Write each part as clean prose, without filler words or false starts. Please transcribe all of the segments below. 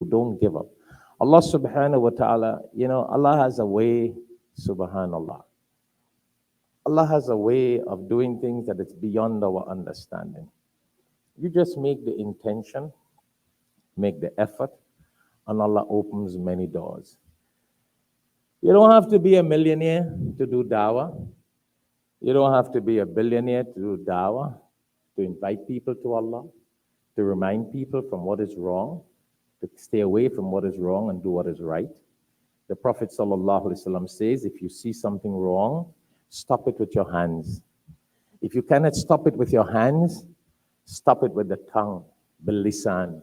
Don't give up. Allah subhanahu wa ta'ala, Allah has a way, subhanallah. Allah has a way of doing things that it's beyond our understanding. You just make the intention, make the effort, and Allah opens many doors. You don't have to be a millionaire to do dawah. You don't have to be a billionaire to do dawah, to invite people to Allah, to remind people from what is wrong, to stay away from what is wrong and do what is right. The Prophet ﷺ says, if you see something wrong, stop it with your hands. If you cannot stop it with your hands, stop it with the tongue, bil-lisan.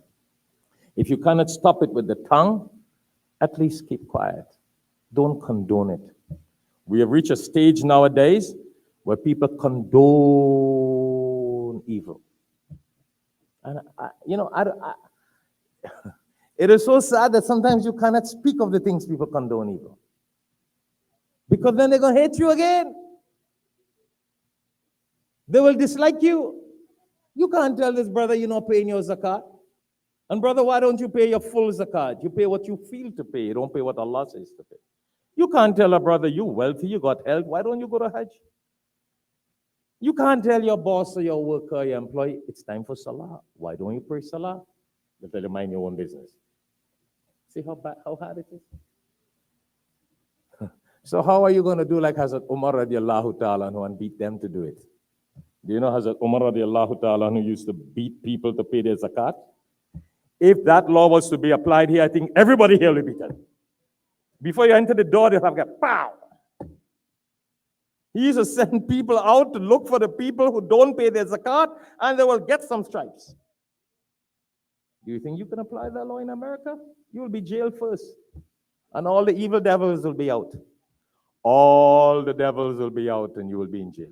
If you cannot stop it with the tongue, at least keep quiet. Don't condone it. We have reached a stage nowadays where people condone evil. And it is so sad that sometimes you cannot speak of the things people condone evil. Because then they're going to hate you again. They will dislike you. You can't tell this brother you're not paying your zakat. And brother, why don't you pay your full zakat? You pay what you feel to pay. You don't pay what Allah says to pay. You can't tell a brother, you wealthy, you got health. Why don't you go to Hajj? You can't tell your boss or your worker, your employee, it's time for Salah. Why don't you pray Salah? They tell you, mind your own business. See how hard it is? So how are you going to do like Hazrat Umar radiallahu ta'ala anhu and beat them to do it? Do you know Hazrat Umar radiallahu ta'ala anhu used to beat people to pay their zakat? If that law was to be applied here, I think everybody here will be beaten. Before you enter the door, they'll have a pow. He used to send people out to look for the people who don't pay their zakat, and they will get some stripes. Do you think you can apply that law in America? You will be jailed first, and all the evil devils will be out. All the devils will be out, and you will be in jail.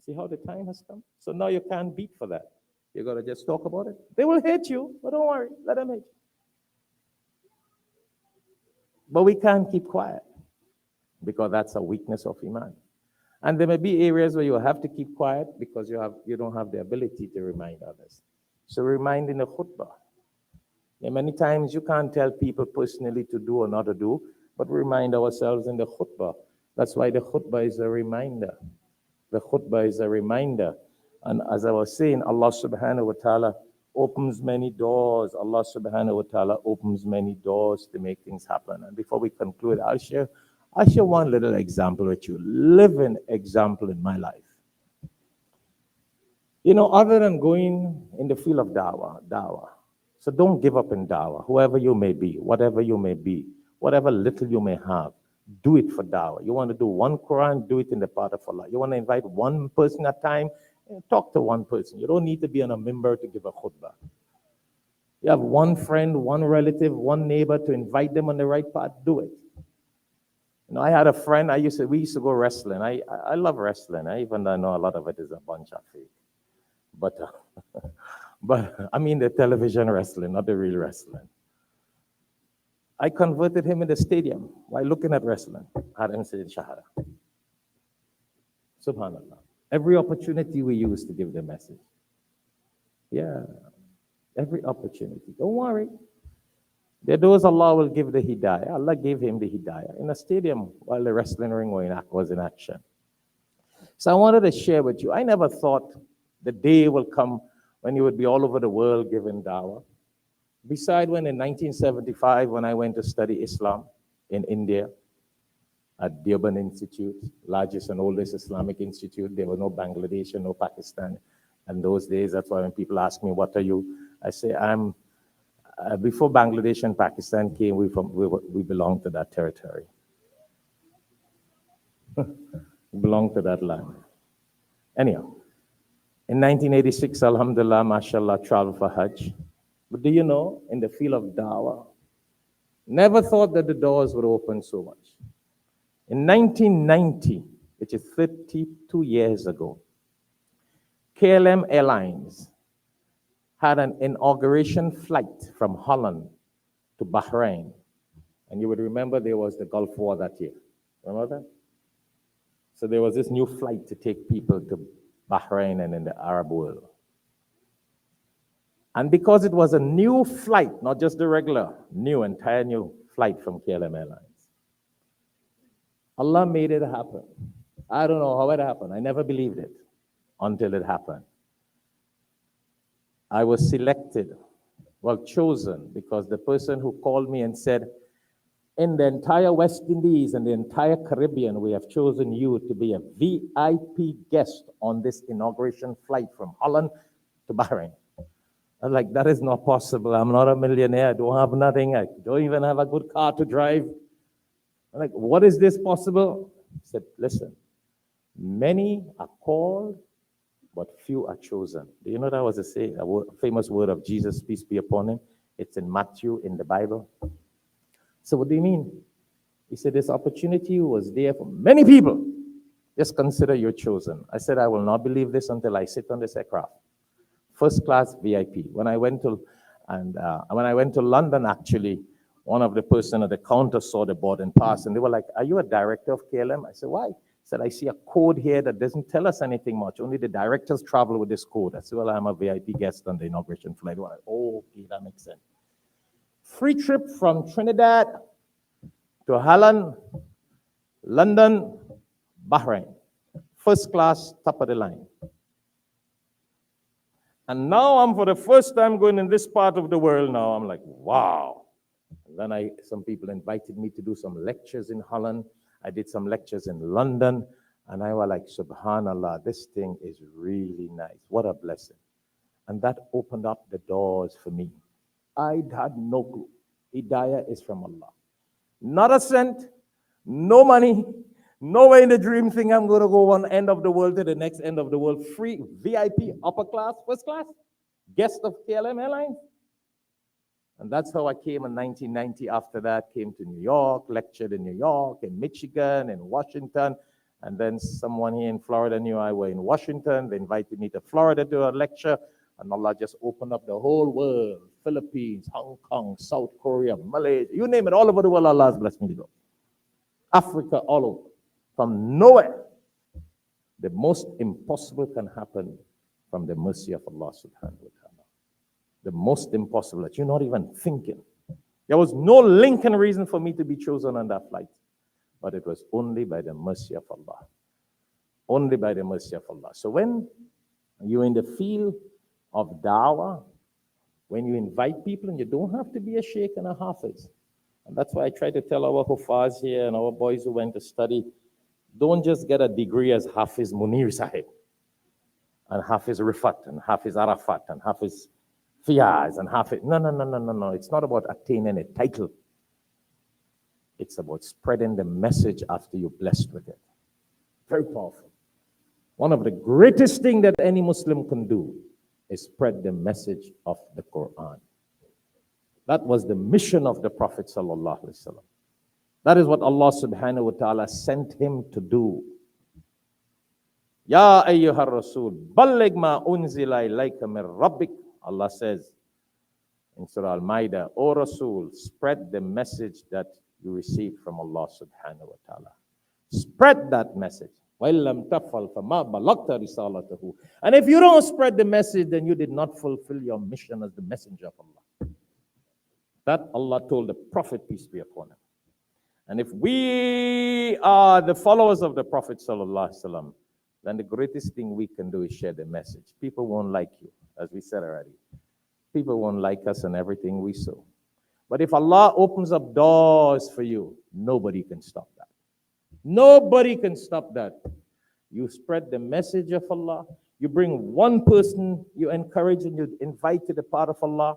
See how the time has come? So now you can't beat for that. You got to just talk about it. They will hate you, but don't worry, let them hate you. But we can't keep quiet because that's a weakness of Iman. And there may be areas where you have to keep quiet because you don't have the ability to remind others. So remind in the khutbah. And many times you can't tell people personally to do or not to do, but remind ourselves in the khutbah. That's why the khutbah is a reminder. The khutbah is a reminder. And as I was saying, Allah subhanahu wa ta'ala opens many doors. Allah subhanahu wa ta'ala opens many doors to make things happen. And before we conclude, I'll share one little example with you, living example in my life. Other than going in the field of dawah. So don't give up in dawah, whoever you may be, whatever you may be, whatever little you may have, do it for dawah. You want to do one Quran, do it in the path of Allah. You want to invite one person at a time, talk to one person. You don't need to be on a member to give a khutbah. You have one friend, one relative, one neighbor to invite them on the right path, do it. I had a friend, we used to go wrestling. I love wrestling, even though I know a lot of it is a bunch of fake. But I mean the television wrestling, not the real wrestling. I converted him in the stadium while looking at wrestling. I had him say Shahada. Subhanallah. Every opportunity we use to give the message. Yeah, every opportunity. Don't worry. There are those Allah will give the hidayah. Allah gave him the hidayah in a stadium while the wrestling ring was in action. So I wanted to share with you. I never thought the day will come when you would be all over the world giving dawah. Beside when in 1975, when I went to study Islam in India, at Deoband Institute, largest and oldest Islamic institute. There were no Bangladesh and no Pakistan. And those days, that's why when people ask me, what are you? I say, before Bangladesh and Pakistan came, we belonged to that territory. We belonged to that land. Anyhow, in 1986, alhamdulillah, mashallah, traveled for Hajj. But do you know, in the field of dawah, never thought that the doors would open so much. In 1990, which is 32 years ago, KLM Airlines had an inauguration flight from Holland to Bahrain. And you would remember there was the Gulf War that year. Remember that? So there was this new flight to take people to Bahrain and in the Arab world. And because it was a new flight, not just the regular, entire new flight from KLM Airlines, Allah made it happen. I don't know how it happened. I never believed it until it happened. I was selected, chosen, because the person who called me and said, in the entire West Indies and the entire Caribbean, we have chosen you to be a VIP guest on this inauguration flight from Holland to Bahrain. I was like, that is not possible. I'm not a millionaire. I don't have nothing. I don't even have a good car to drive. I'm like, what is this possible? He said, listen, many are called, but few are chosen. Do you know that was a famous word of Jesus, peace be upon him? It's in Matthew in the Bible. So what do you mean? He said, this opportunity was there for many people. Just consider you're chosen. I said, I will not believe this until I sit on this aircraft. First class VIP. When I went to London, actually, one of the person at the counter saw the boarding pass, and they were like, are you a director of KLM? I said, why? He said, I see a code here that doesn't tell us anything much. Only the directors travel with this code. I said, well, I'm a VIP guest on the inauguration flight. Like, oh, okay, that makes sense. Free trip from Trinidad to Holland, London, Bahrain. First class, top of the line. And now I'm for the first time going in this part of the world now. I'm like, wow. And then some people invited me to do some lectures in Holland. I did some lectures in London. And I was like, subhanallah, this thing is really nice. What a blessing. And that opened up the doors for me. I had no clue. Hidayah is from Allah. Not a cent, no money, no way in the dream thing I'm going to go one end of the world to the next end of the world. Free, VIP, upper class, first class, guest of KLM Airlines. And that's how I came in 1990. After that, came to New York, lectured in New York, in Michigan, in Washington. And then someone here in Florida knew I were in Washington. They invited me to Florida to a lecture. And Allah just opened up the whole world. Philippines, Hong Kong, South Korea, Malaysia, you name it, all over the world, Allah has blessed me to go. Africa, all over. From nowhere. The most impossible can happen from the mercy of Allah subhanahu wa ta'ala. The most impossible that you're not even thinking. There was no link and reason for me to be chosen on that flight. But it was only by the mercy of Allah. Only by the mercy of Allah. So when you're in the field of dawah, when you invite people, and you don't have to be a sheikh and a hafiz. And that's why I try to tell our hufaz here and our boys who went to study, don't just get a degree as Hafiz Munir Sahib, and Hafiz Rifat, and Hafiz Arafat, and Hafiz Fiyaz, and Hafiz. No. It's not about attaining a title. It's about spreading the message after you're blessed with it. Very powerful. One of the greatest things that any Muslim can do is spread the message of the Quran. That was the mission of the Prophet sallallahu alaihi wasallam. That is what Allah subhanahu wa ta'ala sent him to do. Ya ayyuhar rasul, balligh ma unzila ilayka min rabbik. Allah says in Surah Al-Ma'idah, O Rasul, spread the message that you received from Allah subhanahu wa ta'ala. Spread that message. And if you don't spread the message, then you did not fulfill your mission as the messenger of Allah. That Allah told the Prophet, peace be upon him. And if we are the followers of the Prophet sallallahu alaihi wasallam, then the greatest thing we can do is share the message. People won't like you, as we said already. People won't like us and everything we sow. But if Allah opens up doors for you, nobody can stop that. Nobody can stop that. You spread the message of Allah. You bring one person, you encourage and you invite to the path of Allah.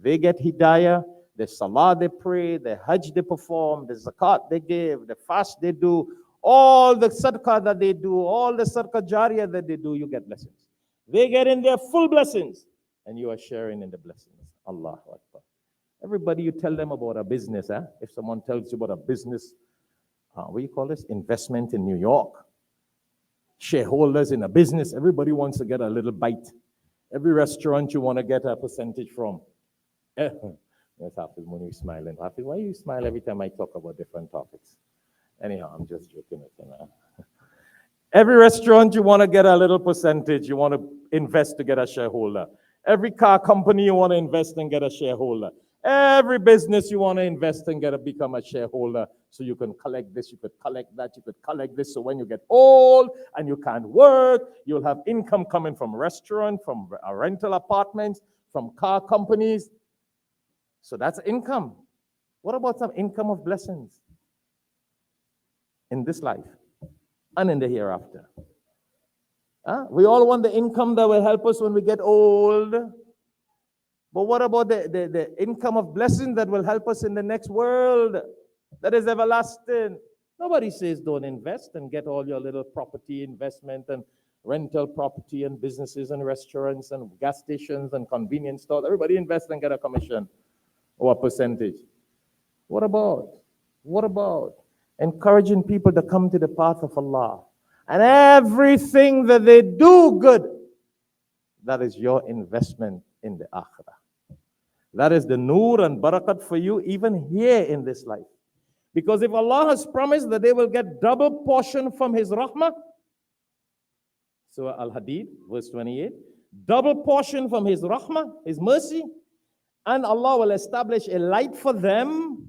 They get hidayah. The salah they pray, the hajj they perform, the zakat they give, the fast they do, all the sadaqah that they do, all the sadaqah jariyah that they do, you get blessings. They get in their full blessings, and you are sharing in the blessings. Allahu Akbar. Everybody, you tell them about a business. If someone tells you about a business, what do you call this? Investment in New York. Shareholders in a business. Everybody wants to get a little bite. Every restaurant you want to get a percentage from. Yes, Hafiz Munir smiling. Hafiz, why you smile every time I talk about different topics? Anyhow, I'm just joking with you. Every restaurant you want to get a little percentage. You want to invest to get a shareholder. Every car company you want to invest in, get a shareholder. Every business you want to invest in, become a shareholder. So you can collect this, you could collect that, you could collect this. So when you get old and you can't work, you'll have income coming from restaurant, from rental apartments, from car companies. So that's income. What about some income of blessings in this life and in the hereafter? We all want the income that will help us when we get old. But what about the income of blessing that will help us in the next world that is everlasting? Nobody says don't invest and get all your little property investment and rental property and businesses and restaurants and gas stations and convenience stores. Everybody invest and get a commission or a percentage. What about encouraging people to come to the path of Allah? And everything that they do good, that is your investment in the akhirah. That is the nur and barakat for you even here in this life. Because if Allah has promised that they will get double portion from His rahmah, Surah Al-Hadid, verse 28, double portion from His rahmah, His mercy, and Allah will establish a light for them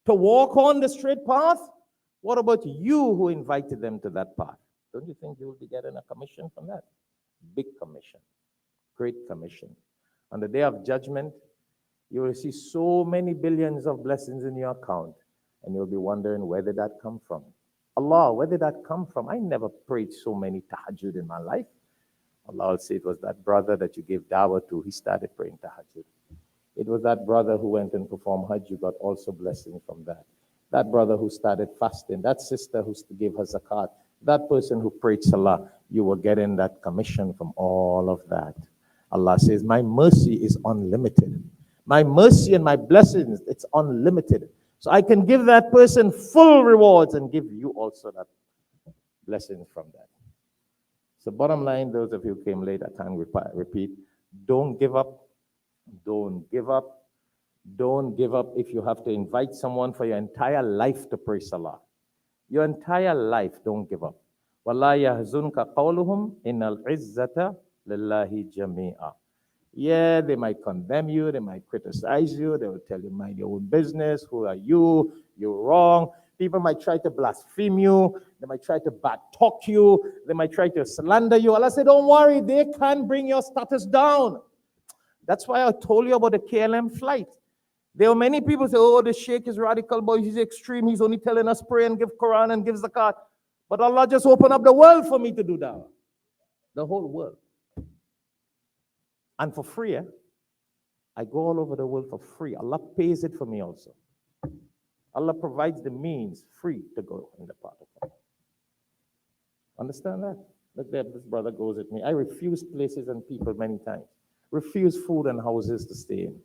to walk on the straight path. What about you who invited them to that path? Don't you think you will be getting a commission from that? Big commission, great commission. On the day of judgment, you will see so many billions of blessings in your account, and you'll be wondering, where did that come from? Allah, where did that come from? I never prayed so many tahajjud in my life. Allah will say, it was that brother that you gave dawah to, he started praying tahajjud. It was that brother who went and performed hajj, you got also blessing from that. That brother who started fasting, that sister who gave her zakat, that person who prayed salah, you were getting that commission from all of that. Allah says, my mercy is unlimited. My mercy and my blessings, it's unlimited. So I can give that person full rewards and give you also that blessing from that. So bottom line, those of you who came late, I can't repeat, don't give up. Don't give up. Don't give up if you have to invite someone for your entire life to pray salah. Your entire life, don't give up. وَلَا يَحْزُنْكَ قَوْلُهُمْ إِنَّ الْعِزَّةَ لِلَّهِ جَمِيعًا. Yeah, they might condemn you, they might criticize you, they will tell you, mind your own business, who are you, you're wrong. People might try to blaspheme you, they might try to bad talk you, they might try to slander you. Allah said, don't worry, they can't bring your status down. That's why I told you about the KLM flight. There are many people say, oh, the Sheikh is radical, but he's extreme, he's only telling us pray and give Quran and give zakat. But Allah just opened up the world for me to do that. The whole world. And for free, I go all over the world for free. Allah pays it for me also. Allah provides the means free to go in the path of Allah. Understand that? Look there, this brother goes with me. I refuse places and people many times. Refuse food and houses to stay in.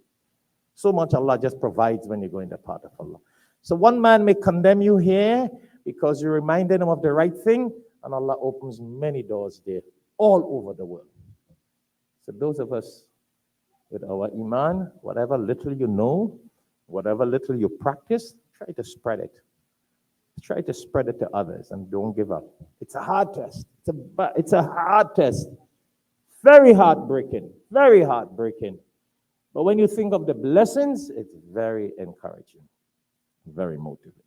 So much Allah just provides when you go in the path of Allah. So one man may condemn you here because you reminded him of the right thing, and Allah opens many doors there all over the world. So those of us with our iman, whatever little you know, whatever little you practice, try to spread it. Try to spread it to others and don't give up. It's a hard test. It's a hard test. Very heartbreaking. Very heartbreaking. But when you think of the blessings, it's very encouraging. Very motivating.